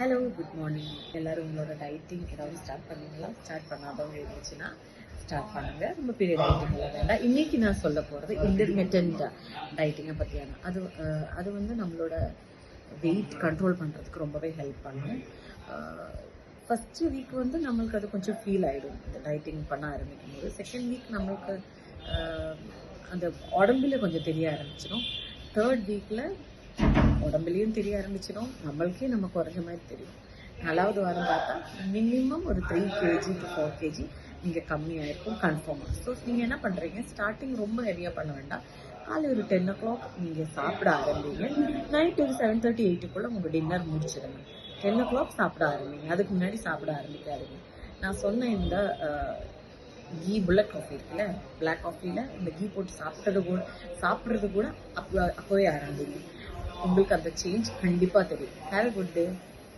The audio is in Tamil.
Hello, good morning. எல்லோரும் உங்களோட டைட்டிங் ஏதாவது ஸ்டார்ட் பண்ணுவீங்களா? ஸ்டார்ட் பண்ணாதவங்க இருந்துச்சுன்னா ஸ்டார்ட் பண்ணுங்க. ரொம்ப பெரிய டைட்டிங் வேண்டாம். இன்னைக்கு நான் சொல்ல போகிறது இன்டர்மிட்டன்ட் டைட்டிங்கை பற்றியான அது வந்து நம்மளோட வெயிட் கண்ட்ரோல் பண்ணுறதுக்கு ரொம்பவே ஹெல்ப் பண்ணும். ஃபஸ்ட்டு வீக் வந்து நம்மளுக்கு அது கொஞ்சம் ஃபீல் ஆகிடும் இந்த டைட்டிங் பண்ண ஆரம்பிக்கும் போது. செகண்ட் வீக் நம்மளுக்கு அந்த உடம்புல கொஞ்சம் தெரிய ஆரம்பிச்சிடும். தேர்ட் வீக்கில் உடம்புலையும் தெரிய ஆரம்பிச்சிடும், நம்மளுக்கே நம்ம குறைஞ்ச மாதிரி தெரியும். 4வது வாரம் பார்த்தா மினிமம் ஒரு 3 kg to 4 kg நீங்கள் கம்மியாயிருக்கும் கன்ஃபார்மாக. ஸோ நீங்கள் என்ன பண்ணுறீங்க, ஸ்டார்டிங் ரொம்ப ஹெவியாக பண்ண வேண்டாம். காலை ஒரு 10 o'clock நீங்கள் சாப்பிட ஆரம்பிங்க. நைட் ஒரு 7:30 8க்குள்ளே உங்கள் டின்னர் முடிச்சிடுங்க. 10 o'clock சாப்பிட ஆரம்பிங்க. அதுக்கு முன்னாடி சாப்பிட ஆரம்பிக்காதீங்க. நான் சொன்ன இந்த கீ புல்லட் காஃபி இருக்குல்ல, பிளாக் காஃபியில் இந்த கீ போட்டு சாப்பிட்றது கூட அப்போவே ஆரம்பிங்க. உங்களுக்கு அந்த சேஞ்ச் கண்டிப்பாக தெரியும். Have a good day.